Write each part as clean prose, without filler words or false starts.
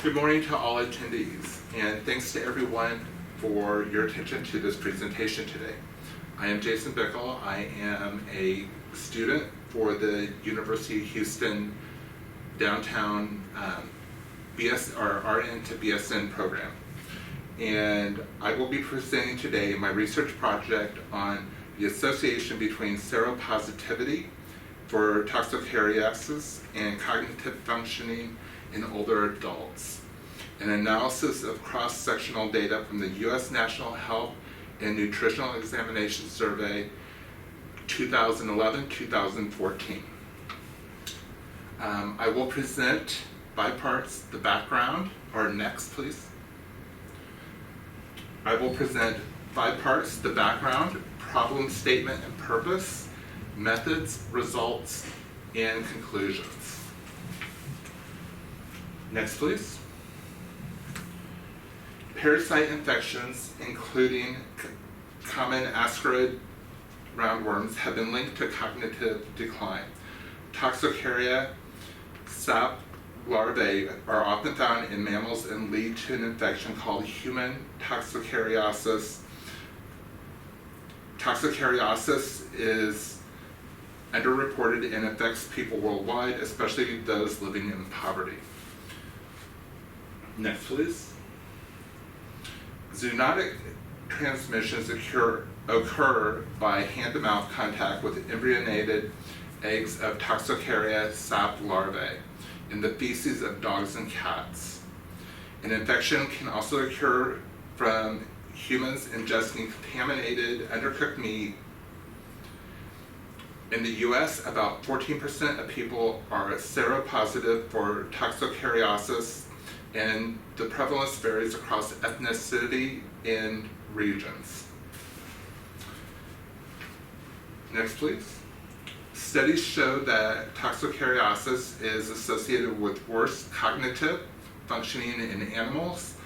Good morning to all attendees, and thanks to everyone for your attention to this presentation today. I am Jason Bickel. I am a student for the University of Houston downtown RN to BSN program. And I will be presenting today my research project on the association between seropositivity for toxocariasis and cognitive functioning in older adults, an analysis of cross-sectional data from the U.S. National Health and Nutritional Examination Survey 2011-2014. I will present by parts the background, or next please. I will present by parts the background, problem statement and purpose, methods, results, and conclusions. Next, please. Parasite infections, including common ascarid roundworms, have been linked to cognitive decline. Toxocaria sap larvae are often found in mammals and lead to an infection called human toxocariasis. Toxocariasis is underreported and affects people worldwide, especially those living in poverty. Next, please. Zoonotic transmissions occur by hand-to-mouth contact with embryonated eggs of Toxocaria sap larvae in the feces of dogs and cats. An infection can also occur from humans ingesting contaminated, undercooked meat. In the US, about 14% of people are seropositive for toxocariasis, and the prevalence varies across ethnicity and regions. Next, please. Studies show that toxocariasis is associated with worse cognitive functioning in animals.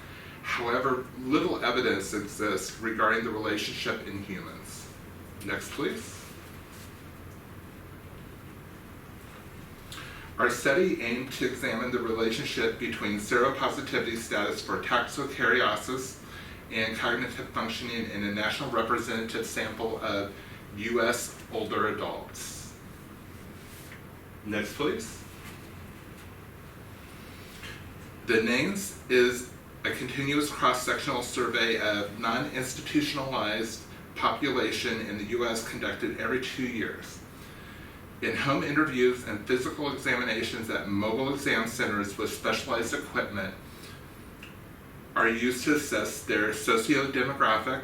However, little evidence exists regarding the relationship in humans. Next, please. Our study aimed to examine the relationship between seropositivity status for toxocariasis and cognitive functioning in a national representative sample of U.S. older adults. Next, please. The NHANES is a continuous cross-sectional survey of non-institutionalized population in the U.S. conducted every 2 years. In-home interviews and physical examinations at mobile exam centers with specialized equipment are used to assess their socio-demographic,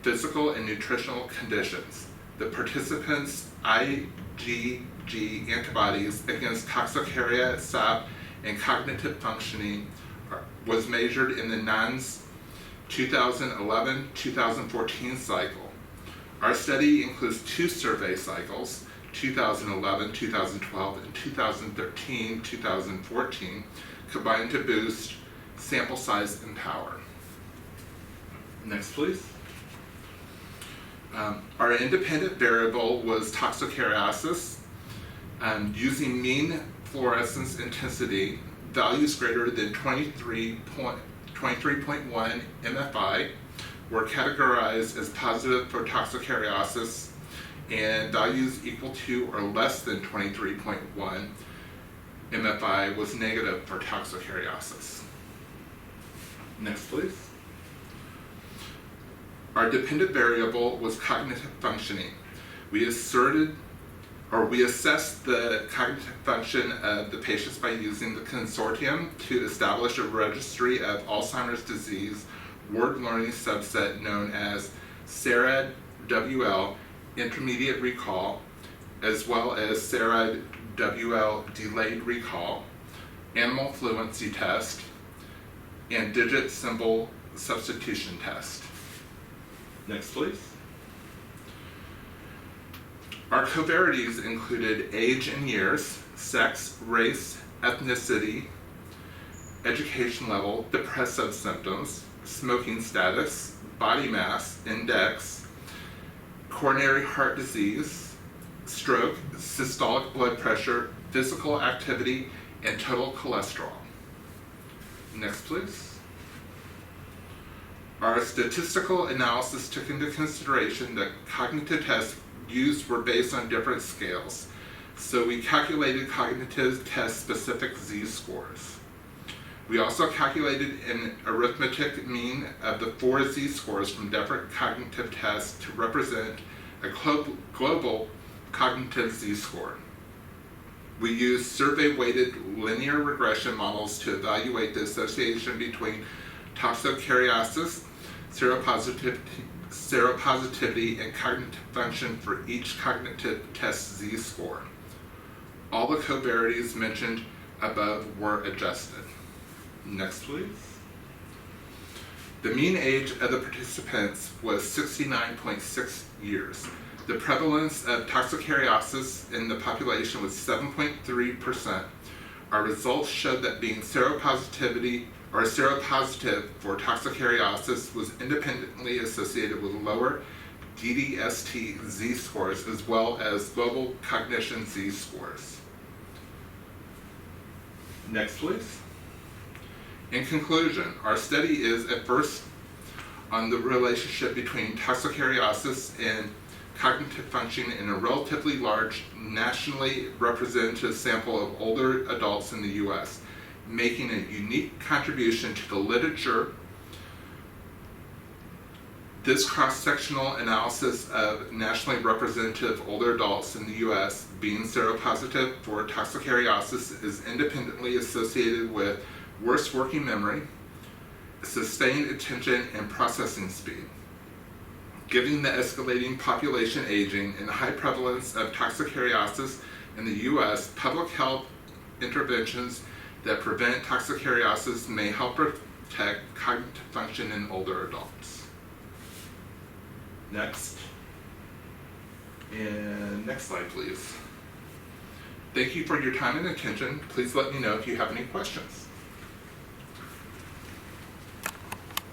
physical, and nutritional conditions. The participants' IgG antibodies against Toxocaria sap and cognitive functioning was measured in the NHANES 2011-2014 cycle. Our study includes 2 survey cycles, 2011, 2012, and 2013, 2014, combined to boost sample size and power. Next, please. Our independent variable was toxocariasis. Using mean fluorescence intensity, values greater than 23.1 MFI were categorized as positive for toxocariasis, and values equal to or less than 23.1 MFI was negative for toxocariasis. Next, please. Our dependent variable was cognitive functioning. We assessed the cognitive function of the patients by using the consortium to establish a registry of Alzheimer's disease word learning subset known as SERAD-WL intermediate recall, as well as SERAD-WL delayed recall, animal fluency test, and digit symbol substitution test. Next, please. Our covariates included age and years, sex, race, ethnicity, education level, depressive symptoms, smoking status, body mass index, coronary heart disease, stroke, systolic blood pressure, physical activity, and total cholesterol. Next, please. Our statistical analysis took into consideration that cognitive tests used were based on different scales. So we calculated cognitive test-specific z-scores. We also calculated an arithmetic mean of the 4 z-scores from different cognitive tests to represent a global cognitive z-score. We used survey-weighted linear regression models to evaluate the association between toxocariasis, seropositivity, and cognitive function for each cognitive test z-score. All the covariates mentioned above were adjusted. Next, please. The mean age of the participants was 69.6 years. The prevalence of toxocariasis in the population was 7.3%. Our results showed that being seropositive for toxocariasis was independently associated with lower DDST z-scores as well as global cognition z-scores. Next, please. In conclusion, our study is at first on the relationship between toxocariasis and cognitive function in a relatively large, nationally representative sample of older adults in the U.S., making a unique contribution to the literature. This cross-sectional analysis of nationally representative older adults in the U.S. being seropositive for toxocariasis is independently associated with worse working memory, sustained attention, and processing speed. Given the escalating population aging and high prevalence of toxocariasis in the U.S., public health interventions that prevent toxocariasis may help protect cognitive function in older adults. Next. And next slide, please. Thank you for your time and attention. Please let me know if you have any questions.